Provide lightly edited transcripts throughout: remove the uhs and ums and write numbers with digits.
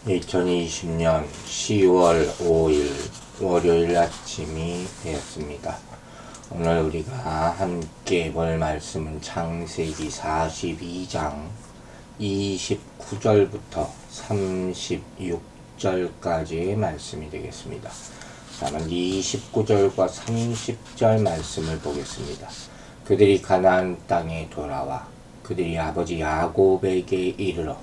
2020년 10월 5일 월요일 아침이 되었습니다. 오늘 우리가 함께 볼 말씀은 창세기 42장 29절부터 36절까지의 말씀이 되겠습니다. 다만 29절과 30절 말씀을 보겠습니다. 그들이 가나안 땅에 돌아와 그들이 아버지 야곱에게 이르러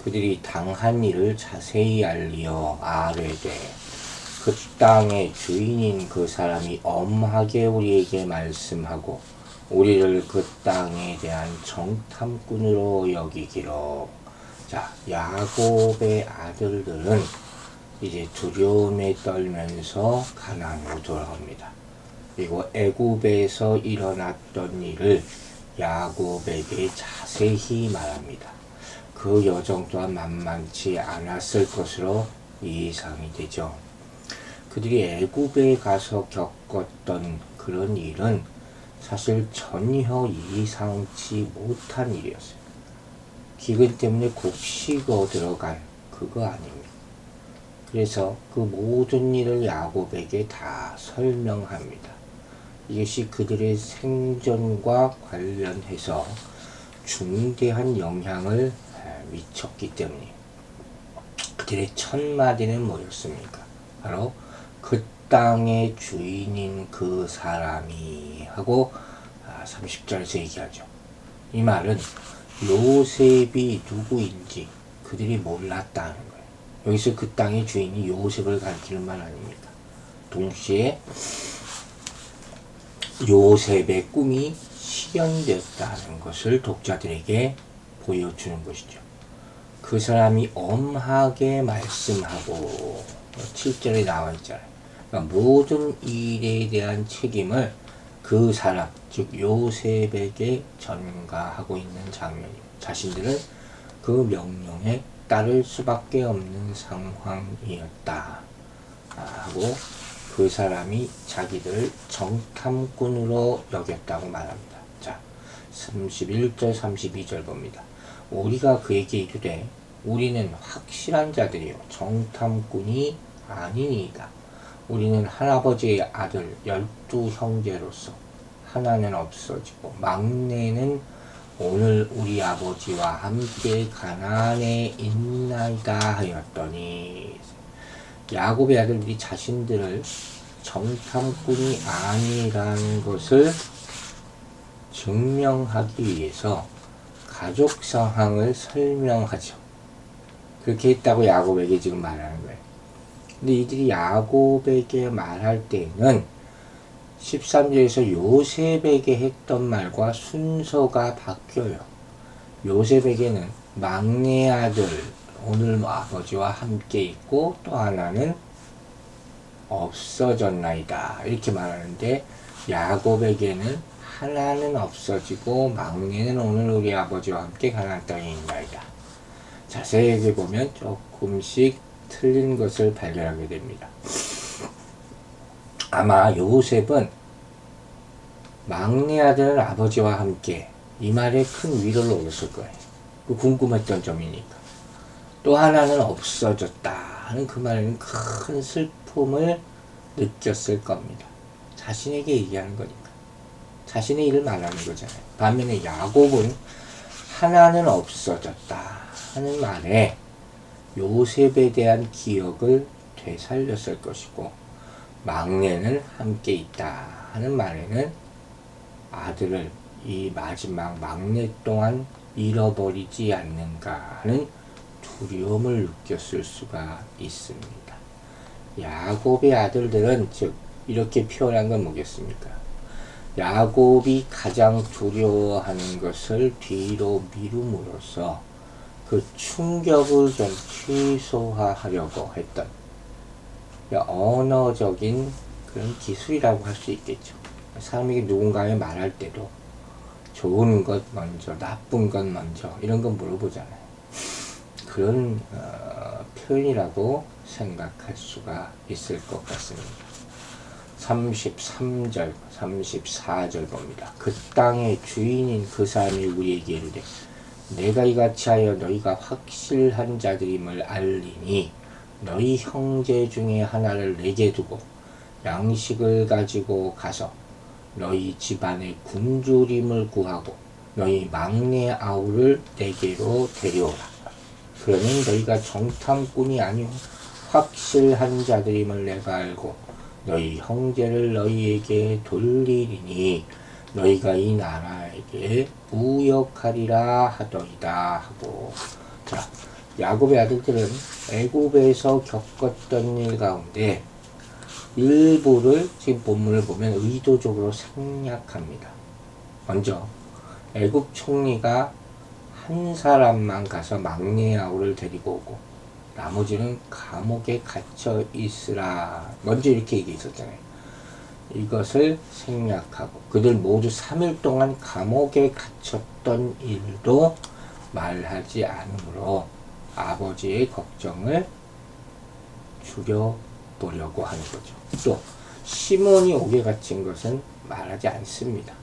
그들이 당한 일을 자세히 알리어 아뢰되 그 땅의 주인인 그 사람이 엄하게 우리에게 말씀하고 우리를 그 땅에 대한 정탐꾼으로 여기기로. 자, 야곱의 아들들은 이제 두려움에 떨면서 가나안으로 돌아옵니다. 그리고 애굽에서 일어났던 일을 야곱에게 자세히 말합니다. 그 여정 또한 만만치 않았을 것으로 예상이 되죠. 그들이 애굽에 가서 겪었던 그런 일은 사실 전혀 예상치 못한 일이었어요. 기근 때문에 곡 식어 들어간 그거 아닙니까? 그래서 그 모든 일을 야곱에게 다 설명합니다. 이것이 그들의 생존과 관련해서 중대한 영향을 미쳤기 때문에 그들의 첫 마디는 뭐였습니까? 바로 그 땅의 주인인 그 사람이 하고 30절에서 얘기하죠. 이 말은 요셉이 누구인지 그들이 몰랐다는 거예요. 여기서 그 땅의 주인이 요셉을 가리키는 말 아닙니까? 동시에 요셉의 꿈이 실현되었다는 것을 독자들에게 보여주는 것이죠. 그 사람이 엄하게 말씀하고 7절에 나와 있잖아요. 그러니까 모든 일에 대한 책임을 그 사람, 즉 요셉에게 전가하고 있는 장면입니다. 자신들은 그 명령에 따를 수밖에 없는 상황이었다 하고 그 사람이 자기들을 정탐꾼으로 여겼다고 말합니다. 자, 31절 32절 봅니다. 우리가 그에게 이르되 우리는 확실한 자들이요 정탐꾼이 아니니이다. 우리는 할아버지의 아들 12 형제로서 하나는 없어지고 막내는 오늘 우리 아버지와 함께 가나안에 있나이다 하였더니. 야곱의 아들들이 자신들을 정탐꾼이 아니라는 것을 증명하기 위해서 가족 상황을 설명하죠. 그렇게 했다고 야곱에게 지금 말하는 거예요. 근데 이들이 야곱에게 말할 때는 13절에서 요셉에게 했던 말과 순서가 바뀌어요. 요셉에게는 막내 아들 오늘 아버지와 함께 있고 또 하나는 없어졌나이다 이렇게 말하는데, 야곱에게는 하나는 없어지고 막내는 오늘 우리 아버지와 함께 가나안 땅에 있나이다. 자세하게 보면 조금씩 틀린 것을 발견하게 됩니다. 아마 요셉은 막내 아들은 아버지와 함께 이 말에 큰 위로를 얻었을 거예요. 그 궁금했던 점이니까. 또 하나는 없어졌다 하는 그 말에는 큰 슬픔을 느꼈을 겁니다. 자신에게 얘기하는 거니까. 자신의 일을 말하는 거잖아요. 반면에 야곱은 하나는 없어졌다 하는 말에 요셉에 대한 기억을 되살렸을 것이고, 막내는 함께 있다 하는 말에는 아들을 이 마지막 막내 동안 잃어버리지 않는가 하는 두려움을 느꼈을 수가 있습니다. 야곱의 아들들은 즉 이렇게 표현한 건 뭐겠습니까? 야곱이 가장 두려워하는 것을 뒤로 미룸으로써 그 충격을 좀 최소화하려고 했던 언어적인 그런 기술이라고 할 수 있겠죠. 사람에게 누군가에 말할 때도 좋은 것 먼저, 나쁜 것 먼저 이런 건 물어보잖아요. 그런 표현이라고 생각할 수가 있을 것 같습니다. 33절, 34절 봅니다. 그 땅의 주인인 그 사람이 우리에게 이르되 내가 이같이 하여 너희가 확실한 자들임을 알리니 너희 형제 중에 하나를 내게 두고 양식을 가지고 가서 너희 집안의 굶주림을 구하고 너희 막내 아우를 내게로 데려오라. 그러면 너희가 정탐꾼이 아니오 확실한 자들임을 내가 알고 너희 형제를 너희에게 돌리리니 너희가 이 나라에게 무역하리라 하더이다 하고. 자, 야곱의 아들들은 애굽에서 겪었던 일 가운데 일부를 지금 본문을 보면 의도적으로 생략합니다. 먼저 애굽 총리가 한 사람만 가서 막내 아우를 데리고 오고 나머지는 감옥에 갇혀 있으라. 먼저 이렇게 얘기했었잖아요. 이것을 생략하고 그들 모두 3일 동안 감옥에 갇혔던 일도 말하지 않으므로 아버지의 걱정을 줄여보려고 하는 거죠. 또 시몬이 옥에 갇힌 것은 말하지 않습니다.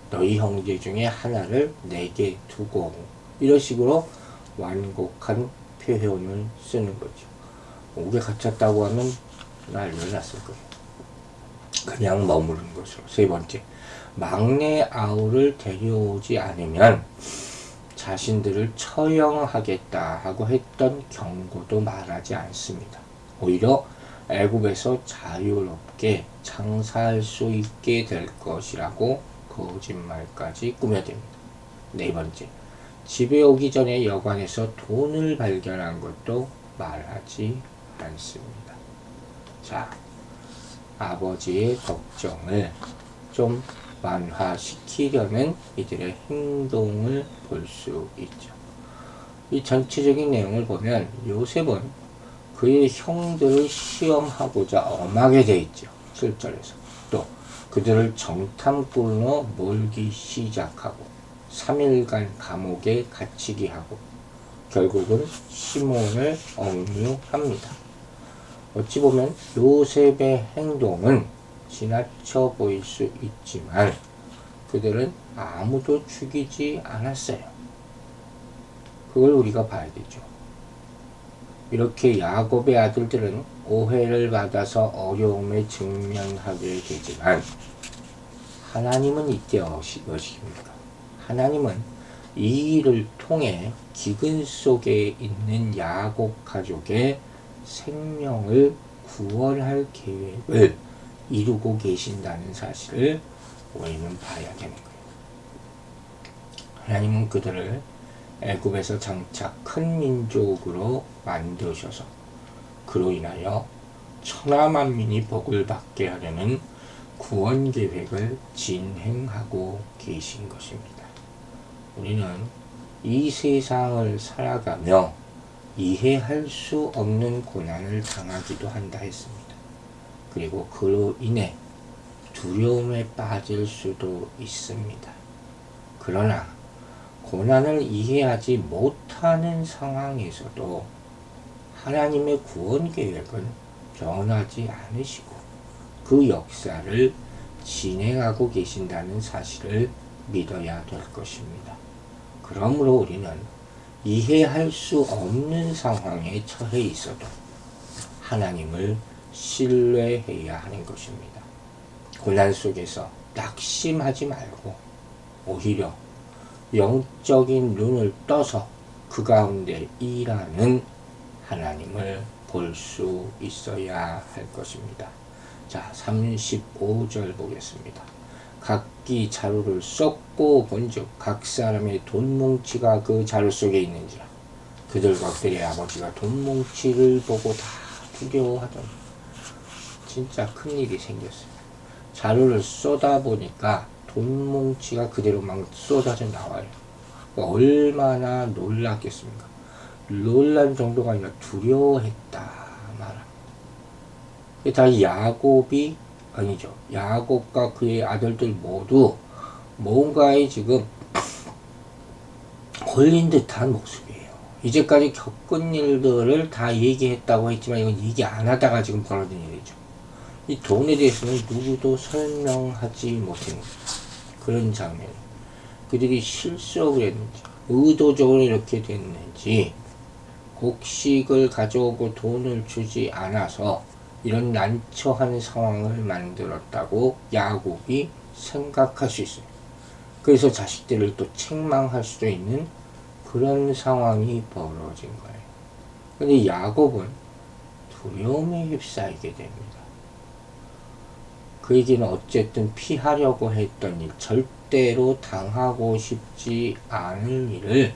너희 형제 중에 하나를 내게 두고 이런 식으로 완곡한 표현을 쓰는 거죠. 옥에 갇혔다고 하면 난리가 났을 거예요. 그냥 머무르는 것으로. 세 번째, 막내 아우를 데려오지 않으면 자신들을 처형하겠다 하고 했던 경고도 말하지 않습니다. 오히려 애굽에서 자유롭게 장사할 수 있게 될 것이라고 거짓말까지 꾸며댑니다. 네 번째, 집에 오기 전에 여관에서 돈을 발견한 것도 말하지 않습니다. 자, 아버지의 걱정을 좀 완화시키려는 이들의 행동을 볼 수 있죠. 이 전체적인 내용을 보면 요셉은 그의 형들을 시험하고자 엄하게 돼 있죠. 7절에서. 또 그들을 정탐꾼으로 몰기 시작하고 3일간 감옥에 갇히게 하고 결국은 시몬을 억류합니다. 어찌 보면 요셉의 행동은 지나쳐 보일 수 있지만 그들은 아무도 죽이지 않았어요. 그걸 우리가 봐야 되죠. 이렇게 야곱의 아들들은 오해를 받아서 어려움에 직면하게 되지만 하나님은 이때 무엇입니까? 하나님은 이 일을 통해 기근 속에 있는 야곱 가족의 생명을 구원할 계획을 이루고 계신다는 사실을 우리는 봐야 되는 거예요. 하나님은 그들을 애굽에서 장차 큰 민족으로 만드셔서 그로 인하여 천하만민이 복을 받게 하려는 구원 계획을 진행하고 계신 것입니다. 우리는 이 세상을 살아가며 이해할 수 없는 고난을 당하기도 한다 했습니다. 그리고 그로 인해 두려움에 빠질 수도 있습니다. 그러나 고난을 이해하지 못하는 상황에서도 하나님의 구원 계획은 변하지 않으시고 그 역사를 진행하고 계신다는 사실을 믿어야 될 것입니다. 그러므로 우리는 이해할 수 없는 상황에 처해 있어도 하나님을 신뢰해야 하는 것입니다. 고난 속에서 낙심하지 말고 오히려 영적인 눈을 떠서 그 가운데 일하는 하나님을 볼 수 있어야 할 것입니다. 자, 35절 보겠습니다. 각기 자루를 쏟고 본즉 각 사람의 돈뭉치가 그 자루 속에 있는지라. 그들과 그들의 아버지가 돈뭉치를 보고 다 두려워하더니 진짜 큰일이 생겼어요. 자루를 쏟아보니까 돈뭉치가 그대로 막 쏟아져 나와요. 얼마나 놀랐겠습니까? 놀란 정도가 아니라 두려워했다 말합니다. 다 야곱이 아니죠. 야곱과 그의 아들들 모두 뭔가에 지금 걸린 듯한 모습이에요. 이제까지 겪은 일들을 다 얘기했다고 했지만 이건 얘기 안 하다가 지금 벌어진 일이죠. 이 돈에 대해서는 누구도 설명하지 못한 그런 장면. 그들이 실수를 했는지 의도적으로 이렇게 됐는지 곡식을 가져오고 돈을 주지 않아서 이런 난처한 상황을 만들었다고 야곱이 생각할 수 있어요. 그래서 자식들을 또 책망할 수도 있는 그런 상황이 벌어진 거예요. 근데 야곱은 두려움에 휩싸이게 됩니다. 그에게는 어쨌든 피하려고 했던 일, 절대로 당하고 싶지 않을 일을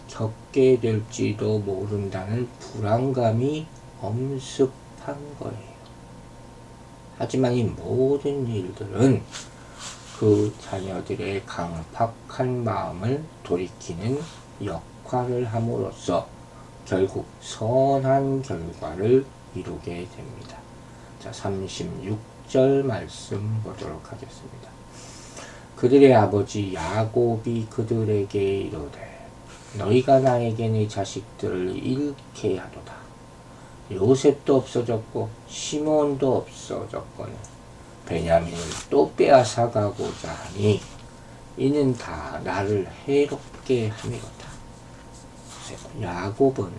겪게 될지도 모른다는 불안감이 엄습한 거예요. 하지만 이 모든 일들은 그 자녀들의 강팍한 마음을 돌이키는 역할을 함으로써 결국 선한 결과를 이루게 됩니다. 자, 36절 말씀 보도록 하겠습니다. 그들의 아버지 야곱이 그들에게 이르되 너희가 나에게 네 자식들을 잃게 하도다. 요셉도 없어졌고 시몬도 없어졌거늘 베냐민을 또 빼앗아가고자 하니 이는 다 나를 해롭게 함이로다. 야곱은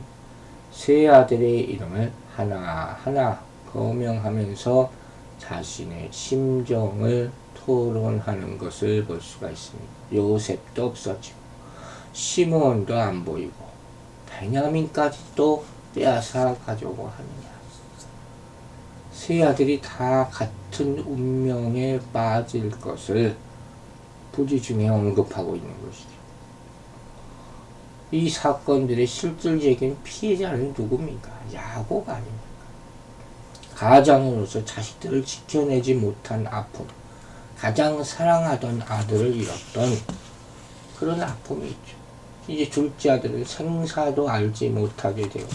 세 아들의 이름을 하나하나 거명하면서 자신의 심정을 토론하는 것을 볼 수가 있습니다. 요셉도 없어지고 시몬도 안 보이고 베냐민까지도 빼앗아 가려고 하느냐. 세 아들이 다 같은 운명에 빠질 것을 부지중에 언급하고 있는 것이죠. 이 사건들의 실질적인 피해자는 누굽니까? 야곱 아닙니까? 가장으로서 자식들을 지켜내지 못한 아픔, 가장 사랑하던 아들을 잃었던 그런 아픔이 있죠. 이제 둘째 아들은 생사도 알지 못하게 되고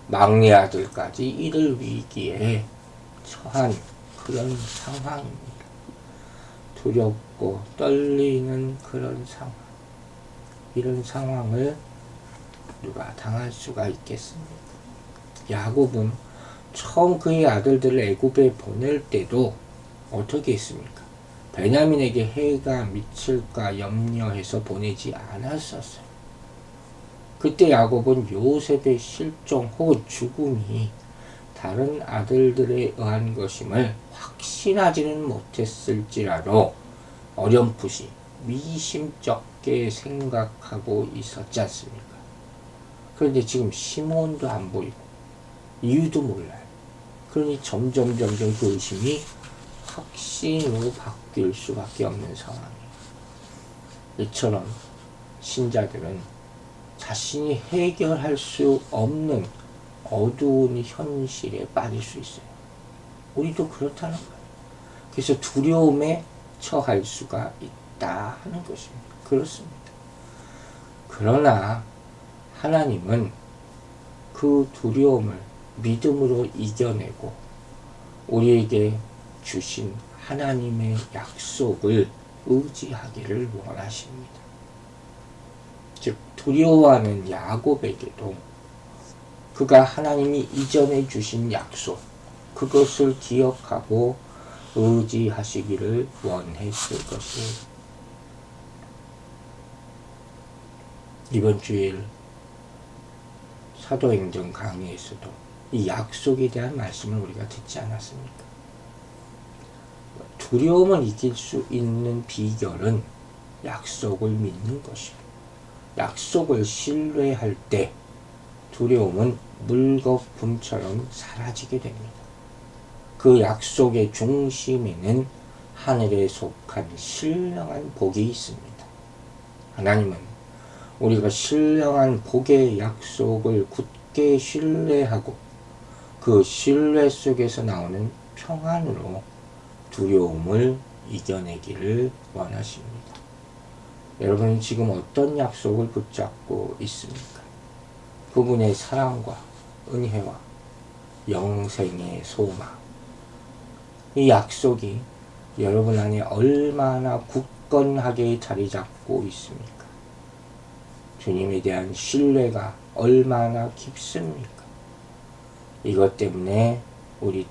막내 아들까지 이를 위기에 처한 그런 상황입니다. 두렵고 떨리는 그런 상황. 이런 상황을 누가 당할 수가 있겠습니까? 야곱은 처음 그의 아들들을 애굽에 보낼 때도 어떻게 했습니까? 베냐민에게 해가 미칠까 염려해서 보내지 않았었어요. 그때 야곱은 요셉의 실종 혹은 죽음이 다른 아들들에 의한 것임을 확신하지는 못했을지라도 어렴풋이 미심쩍게 생각하고 있었지 않습니까? 그런데 지금 시몬도 안 보이고 이유도 몰라요. 그러니 점점 그 의심이 확신으로 바뀔 수밖에 없는 상황이에요. 이처럼 신자들은 자신이 해결할 수 없는 어두운 현실에 빠질 수 있어요. 우리도 그렇다는 거예요. 그래서 두려움에 처할 수가 있다 하는 것입니다. 그렇습니다. 그러나 하나님은 그 두려움을 믿음으로 이겨내고 우리에게 주신 하나님의 약속을 의지하기를 원하십니다. 즉 두려워하는 야곱에게도 그가 하나님이 이전에 주신 약속, 그것을 기억하고 의지하시기를 원했을 것이에요. 이번 주일 사도행전 강의에서도 이 약속에 대한 말씀을 우리가 듣지 않았습니까? 두려움을 이길 수 있는 비결은 약속을 믿는 것이에요. 약속을 신뢰할 때 두려움은 물거품처럼 사라지게 됩니다. 그 약속의 중심에는 하늘에 속한 신령한 복이 있습니다. 하나님은 우리가 신령한 복의 약속을 굳게 신뢰하고 그 신뢰 속에서 나오는 평안으로 두려움을 이겨내기를 원하십니다. 여러분은 지금 어떤 약속을 붙잡고 있습니까? 그분의 사랑과 은혜와 영생의 소망. 이 약속이 여러분 안에 얼마나 굳건하게 자리 잡고 있습니까? 주님에 대한 신뢰가 얼마나 깊습니까? 이것 때문에 우리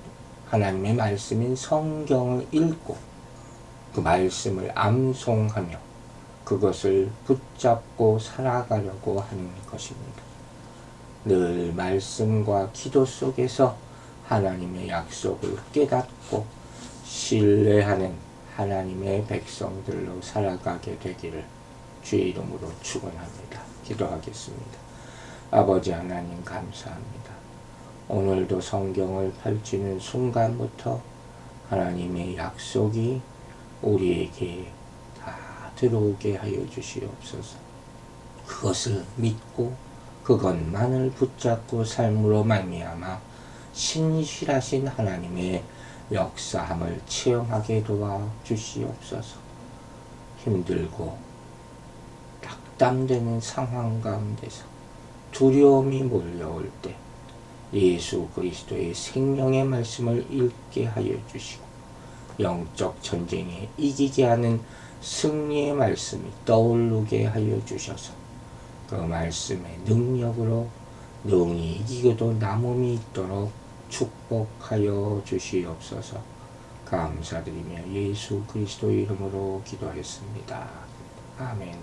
하나님의 말씀인 성경을 읽고 그 말씀을 암송하며 그것을 붙잡고 살아가려고 하는 것입니다. 늘 말씀과 기도 속에서 하나님의 약속을 깨닫고 신뢰하는 하나님의 백성들로 살아가게 되기를 주의 이름으로 축원합니다. 기도하겠습니다. 아버지 하나님 감사합니다. 오늘도 성경을 펼치는 순간부터 하나님의 약속이 우리에게 다 들어오게 하여 주시옵소서. 그것을 믿고 그것만을 붙잡고 삶으로 말미암아 신실하신 하나님의 역사함을 체험하게 도와 주시옵소서. 힘들고 낙담되는 상황 가운데서 두려움이 몰려올 때 예수 그리스도의 생명의 말씀을 읽게 하여 주시고 영적 전쟁에 이기게 하는 승리의 말씀이 떠오르게 하여 주셔서 그 말씀의 능력으로 능히 이기고도 남음이 있도록 축복하여 주시옵소서. 감사드리며 예수 그리스도의 이름으로 기도했습니다. 아멘.